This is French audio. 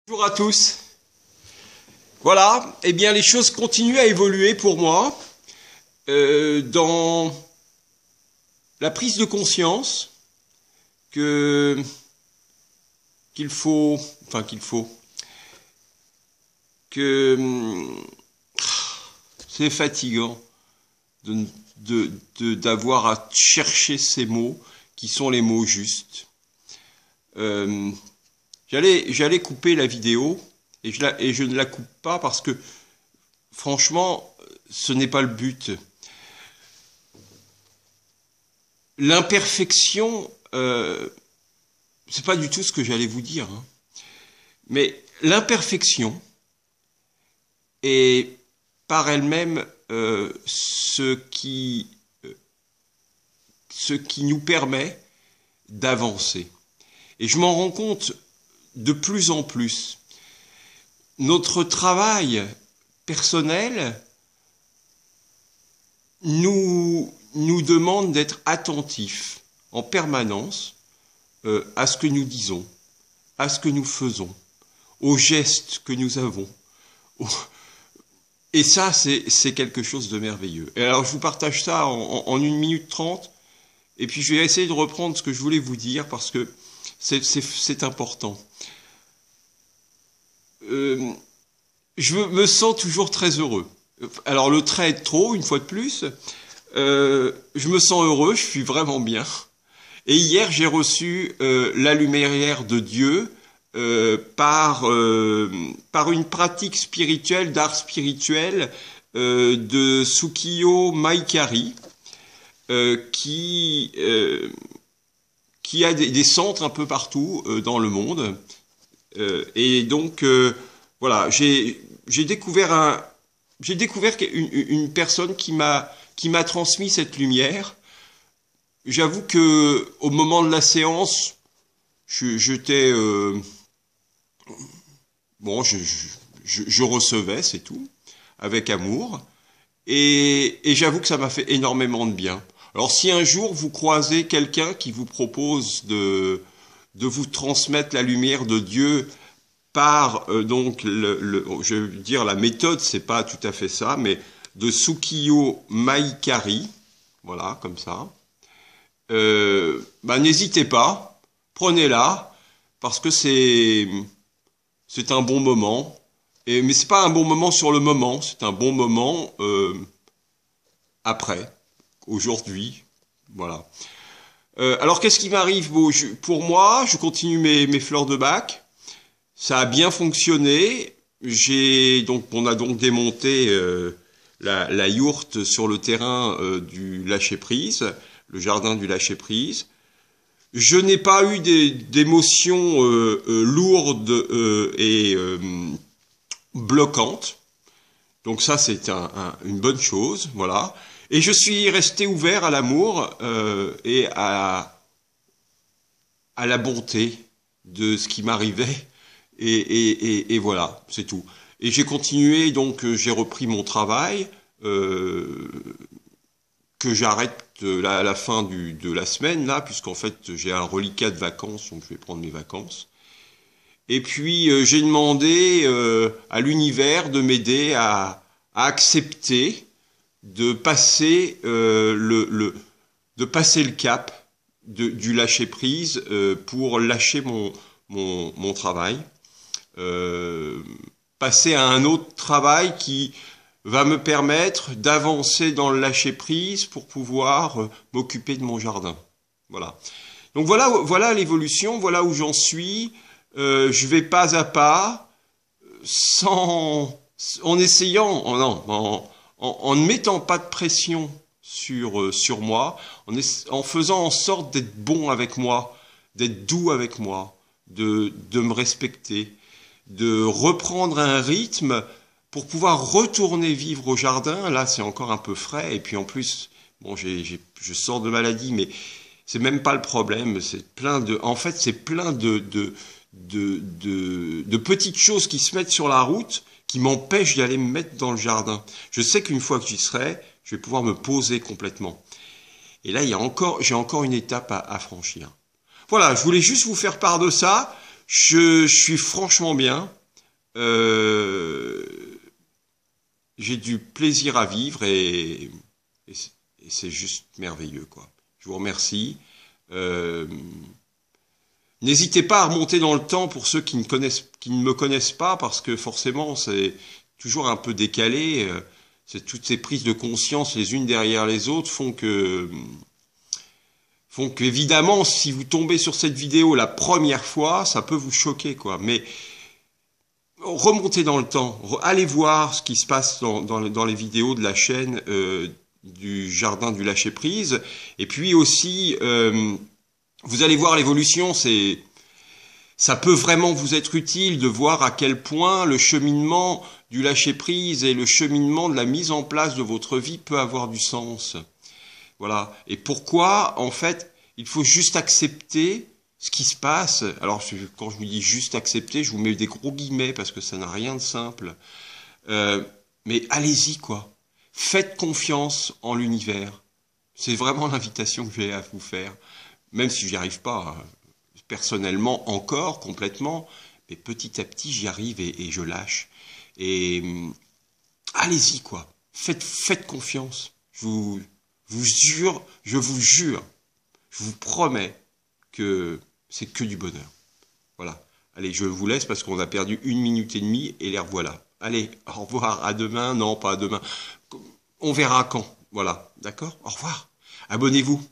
Bonjour à tous. Voilà, eh bien les choses continuent à évoluer pour moi dans la prise de conscience que que c'est fatigant d'avoir à chercher ces mots qui sont les mots justes. J'allais couper la vidéo et je ne la coupe pas parce que franchement, ce n'est pas le but. L'imperfection, c'est pas du tout ce que j'allais vous dire, hein. Mais l'imperfection est par elle-même ce qui nous permet d'avancer. Et je m'en rends compte de plus en plus. Notre travail personnel nous demande d'être attentifs en permanence à ce que nous disons, à ce que nous faisons, aux gestes que nous avons. Et ça, c'est quelque chose de merveilleux. Et alors, je vous partage ça en 1 minute 30, et puis je vais essayer de reprendre ce que je voulais vous dire, parce que c'est important. Je me sens toujours très heureux. Alors le trait est trop, une fois de plus. Je me sens heureux, je suis vraiment bien. Et hier, j'ai reçu la lumière de Dieu par une pratique spirituelle, d'art spirituel de Tsukio Maikari, qui a des centres un peu partout dans le monde. Et donc, voilà, j'ai découvert une personne qui m'a transmis cette lumière. J'avoue que au moment de la séance, j'étais bon, je recevais, c'est tout, avec amour, et j'avoue que ça m'a fait énormément de bien. Alors, si un jour vous croisez quelqu'un qui vous propose de vous transmettre la lumière de Dieu par donc je veux dire la méthode, c'est pas tout à fait ça, mais de Tsukio Maikari, voilà, comme ça. N'hésitez pas, prenez-la, parce que c'est un bon moment. Mais c'est pas un bon moment sur le moment, c'est un bon moment après, aujourd'hui, voilà. Alors qu'est-ce qui m'arrive? Pour moi, je continue mes fleurs de bac. Ça a bien fonctionné. On a donc démonté la yourte sur le terrain du lâcher-prise, le jardin du lâcher-prise. Je n'ai pas eu d'émotions lourdes et bloquantes. Donc ça, c'est une bonne chose, voilà. Et je suis resté ouvert à l'amour et à la bonté de ce qui m'arrivait. Et voilà, c'est tout. Et j'ai continué, donc j'ai repris mon travail, que j'arrête à la fin de la semaine, là, puisqu'en fait j'ai un reliquat de vacances, donc je vais prendre mes vacances. Et puis j'ai demandé à l'univers de m'aider à accepter de passer le cap du lâcher prise pour lâcher mon travail, passer à un autre travail qui va me permettre d'avancer dans le lâcher prise pour pouvoir m'occuper de mon jardin. Voilà. Donc voilà l'évolution, voilà où j'en suis. Je vais pas à pas, en essayant, en ne mettant pas de pression sur moi, en faisant en sorte d'être bon avec moi, d'être doux avec moi, de me respecter, de reprendre un rythme pour pouvoir retourner vivre au jardin. Là, c'est encore un peu frais, et puis en plus, bon, je sors de maladie, mais c'est même pas le problème. C'est plein de petites choses qui se mettent sur la route, qui m'empêche d'aller me mettre dans le jardin. Je sais qu'une fois que j'y serai, je vais pouvoir me poser complètement. Et là, j'ai encore une étape à franchir. Voilà, je voulais juste vous faire part de ça. Je suis franchement bien. Euh, j'ai du plaisir à vivre et c'est juste merveilleux, quoi. Je vous remercie. Euh, N'hésitez pas à remonter dans le temps pour ceux qui ne me connaissent pas, parce que forcément c'est toujours un peu décalé. C'est toutes ces prises de conscience les unes derrière les autres font que évidemment, si vous tombez sur cette vidéo la première fois, ça peut vous choquer, quoi. Mais remontez dans le temps, allez voir ce qui se passe dans les vidéos de la chaîne du Jardin du Lâcher Prise, et puis aussi vous allez voir l'évolution. Ça peut vraiment vous être utile de voir à quel point le cheminement du lâcher prise et le cheminement de la mise en place de votre vie peut avoir du sens. Voilà. Et pourquoi, en fait, il faut juste accepter ce qui se passe. Alors, quand je vous dis juste accepter, je vous mets des gros guillemets parce que ça n'a rien de simple. Mais allez-y, quoi. Faites confiance en l'univers. C'est vraiment l'invitation que j'ai à vous faire. Même si j'y arrive pas personnellement encore complètement, mais petit à petit j'y arrive et je lâche. Et allez-y, quoi. Faites confiance. Je vous jure, je vous promets que c'est que du bonheur. Voilà. Allez, je vous laisse parce qu'on a perdu 1 minute et demie et les revoilà. Allez, au revoir, à demain. Non, pas à demain. On verra quand. Voilà, d'accord? Au revoir. Abonnez-vous.